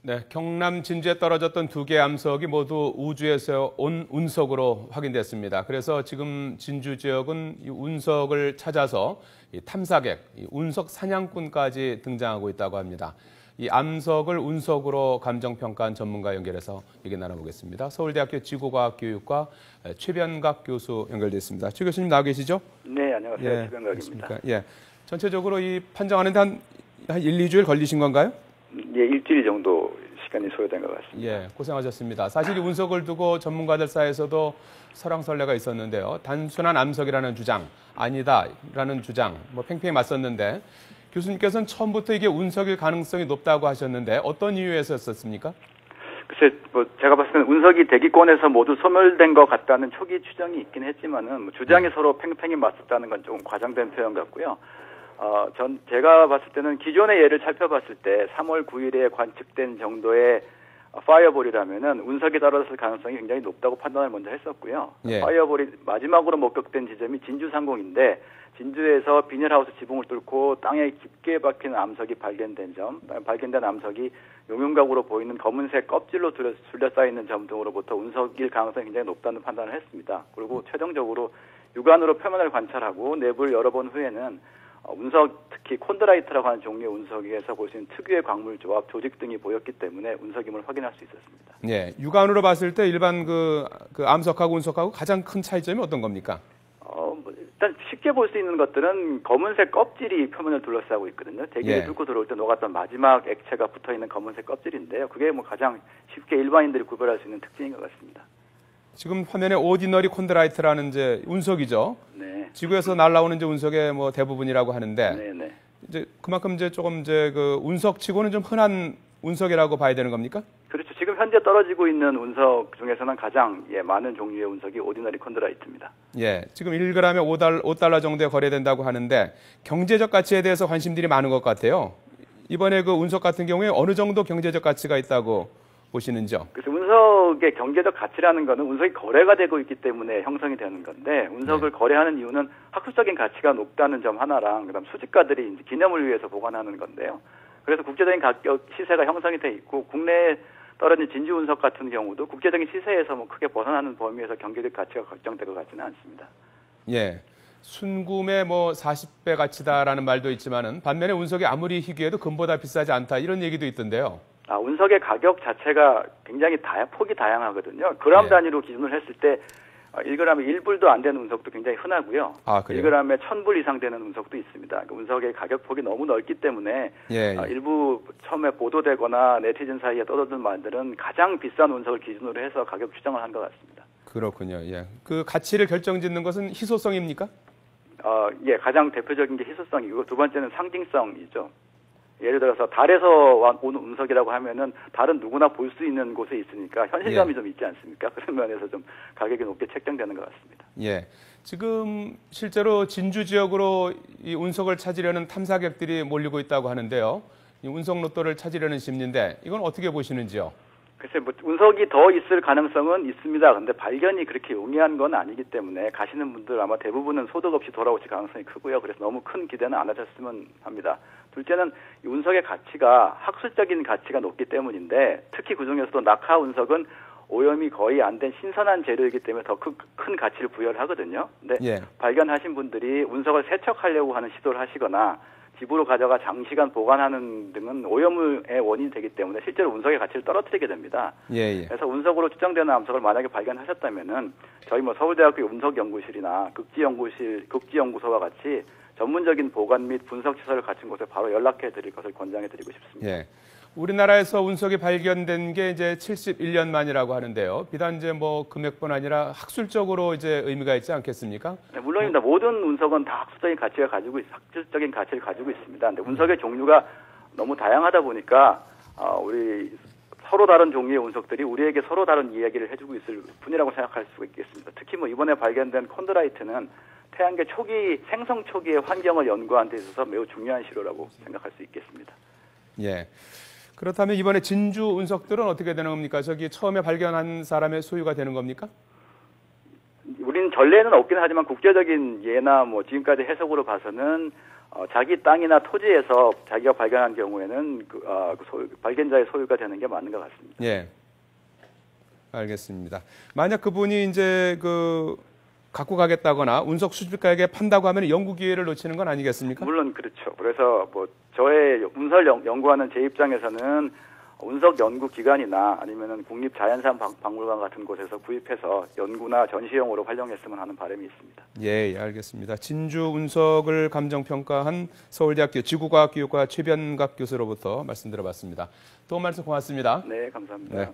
네, 경남 진주에 떨어졌던 두 개의 암석이 모두 우주에서 온 운석으로 확인됐습니다. 그래서 지금 진주 지역은 이 운석을 찾아서 이 탐사객, 이 운석 사냥꾼까지 등장하고 있다고 합니다. 이 암석을 운석으로 감정평가한 전문가 연결해서 얘기 나눠보겠습니다. 서울대학교 지구과학교육과 최변각 교수 연결됐습니다. 최 교수님 나와 계시죠? 네, 안녕하세요. 예, 최변각입니다. 예, 전체적으로 이 판정하는데 한 1, 2주일 걸리신 건가요? 예, 일주일 정도 시간이 소요된 것 같습니다. 예, 고생하셨습니다. 사실 이 운석을 두고 전문가들 사이에서도 설왕설래가 있었는데요. 단순한 암석이라는 주장, 아니다라는 주장, 팽팽히 맞섰는데 교수님께서는 처음부터 이게 운석일 가능성이 높다고 하셨는데 어떤 이유에서였습니까? 글쎄, 제가 봤을 때는 운석이 대기권에서 모두 소멸된 것 같다는 초기 추정이 있긴 했지만은 주장이 서로 팽팽히 맞섰다는 건 조금 과장된 표현 같고요. 제가 봤을 때는 기존의 예를 살펴봤을 때 3월 9일에 관측된 정도의 파이어볼이라면은 운석이 떨어졌을 가능성이 굉장히 높다고 판단을 먼저 했었고요. 예. 파이어볼이 마지막으로 목격된 지점이 진주 상공인데 진주에서 비닐하우스 지붕을 뚫고 땅에 깊게 박힌 암석이 발견된 암석이 용융각으로 보이는 검은색 껍질로 둘러싸여 있는 점 등으로부터 운석일 가능성이 굉장히 높다는 판단을 했습니다. 그리고 최종적으로 육안으로 표면을 관찰하고 내부를 열어본 후에는 운석, 특히 콘드라이트라고 하는 종류의 운석에서 볼 수 있는 특유의 광물 조합, 조직 등이 보였기 때문에 운석임을 확인할 수 있었습니다. 예, 육안으로 봤을 때 일반 그 암석하고 운석하고 가장 큰 차이점이 어떤 겁니까? 일단 쉽게 볼 수 있는 것들은 검은색 껍질이 표면을 둘러싸고 있거든요. 대기를 예. 뚫고 들어올 때 녹았던 마지막 액체가 붙어 있는 검은색 껍질인데요. 그게 가장 쉽게 일반인들이 구별할 수 있는 특징인 것 같습니다. 지금 화면에 오디너리 콘드라이트라는 이제 운석이죠. 네. 지구에서 날아오는 이제 운석의 대부분이라고 하는데 네. 이제 그만큼 이제 조금 이제 그 운석치고는 좀 흔한 운석이라고 봐야 되는 겁니까? 그렇죠. 지금 현재 떨어지고 있는 운석 중에서는 가장 많은 종류의 운석이 오디너리 콘드라이트입니다. 예, 지금 1g에 $5 정도에 거래된다고 하는데 경제적 가치에 대해서 관심들이 많은 것 같아요. 이번에 그 운석 같은 경우에 어느 정도 경제적 가치가 있다고 보시는지요? 그래서 운석의 경제적 가치라는 거는 운석이 거래가 되고 있기 때문에 형성이 되는 건데 운석을 거래하는 이유는 학술적인 가치가 높다는 점 하나랑 그다음 수집가들이 이제 기념을 위해서 보관하는 건데요. 그래서 국제적인 가격 시세가 형성이 돼 있고 국내에 떨어진 진주 운석 같은 경우도 국제적인 시세에서 크게 벗어나는 범위에서 경제적 가치가 걱정될 것 같지는 않습니다. 예. 순금의 40배 가치다라는 말도 있지만은 반면에 운석이 아무리 희귀해도 금보다 비싸지 않다 이런 얘기도 있던데요. 운석의 가격 자체가 굉장히 폭이 다양하거든요. 그램 단위로 기준을 했을 때 1g에 1불도 안 되는 운석도 굉장히 흔하고요. 그래요? 1g에 1000불 이상 되는 운석도 있습니다. 운석의 가격 폭이 너무 넓기 때문에 일부 처음에 보도되거나 네티즌 사이에 떠도는 말들은 가장 비싼 운석을 기준으로 해서 가격 추정을 한 것 같습니다. 그렇군요. 예. 그 가치를 결정짓는 것은 희소성입니까? 예, 가장 대표적인 게 희소성이고 두 번째는 상징성이죠. 예를 들어서 달에서 온 운석이라고 하면은 달은 누구나 볼 수 있는 곳에 있으니까 현실감이 좀 있지 않습니까? 그런 면에서 좀 가격이 높게 책정되는 것 같습니다. 예. 지금 실제로 진주 지역으로 이 운석을 찾으려는 탐사객들이 몰리고 있다고 하는데요. 이 운석 로또를 찾으려는 심리인데 이건 어떻게 보시는지요? 글쎄, 운석이 더 있을 가능성은 있습니다. 근데 발견이 그렇게 용이한 건 아니기 때문에 가시는 분들 아마 대부분은 소득 없이 돌아오실 가능성이 크고요. 그래서 너무 큰 기대는 안 하셨으면 합니다. 둘째는 이 운석의 가치가 학술적인 가치가 높기 때문인데 특히 그중에서도 낙하 운석은 오염이 거의 안 된 신선한 재료이기 때문에 더 큰 가치를 부여를 하거든요. 근데 발견하신 분들이 운석을 세척하려고 하는 시도를 하시거나 집으로 가져가 장시간 보관하는 등은 오염의 원인이 되기 때문에 실제로 운석의 가치를 떨어뜨리게 됩니다. 그래서 운석으로 추정되는 암석을 만약에 발견하셨다면은 저희 서울대학교 운석연구실이나 극지연구소와 같이 전문적인 보관 및 분석 시설을 갖춘 곳에 바로 연락해 드릴 것을 권장해 드리고 싶습니다. 예. 우리나라에서 운석이 발견된 게 이제 71년 만이라고 하는데요. 비단 이제 금액뿐 아니라 학술적으로 이제 의미가 있지 않겠습니까? 네, 물론입니다. 모든 운석은 다 학술적인 가치를 가지고 있습니다. 근데 운석의 종류가 너무 다양하다 보니까 우리 서로 다른 종류의 운석들이 우리에게 서로 다른 이야기를 해주고 있을 뿐이라고 생각할 수 있겠습니다. 특히 이번에 발견된 콘드라이트는 태양계 생성 초기의 환경을 연구하는 데 있어서 매우 중요한 시료라고 생각할 수 있겠습니다. 예. 그렇다면 이번에 진주 운석들은 어떻게 되는 겁니까? 저기 처음에 발견한 사람의 소유가 되는 겁니까? 우리는 전례는 없긴 하지만 국제적인 예나 지금까지 해석으로 봐서는 자기 땅이나 토지에서 자기가 발견한 경우에는 발견자의 소유가 되는 게 맞는 것 같습니다. 예. 알겠습니다. 만약 그분이 이제 갖고 가겠다거나 운석 수집가에게 판다고 하면 연구 기회를 놓치는 건 아니겠습니까? 물론 그렇죠. 그래서 저의 운설 연구하는 제 입장에서는 운석 연구 기관이나 아니면은 국립자연사박물관 같은 곳에서 구입해서 연구나 전시용으로 활용했으면 하는 바람이 있습니다. 예, 알겠습니다. 진주 운석을 감정 평가한 서울대학교 지구과학교육과 최변각 교수로부터 말씀 들어봤습니다. 도움 말씀 고맙습니다. 네, 감사합니다. 네.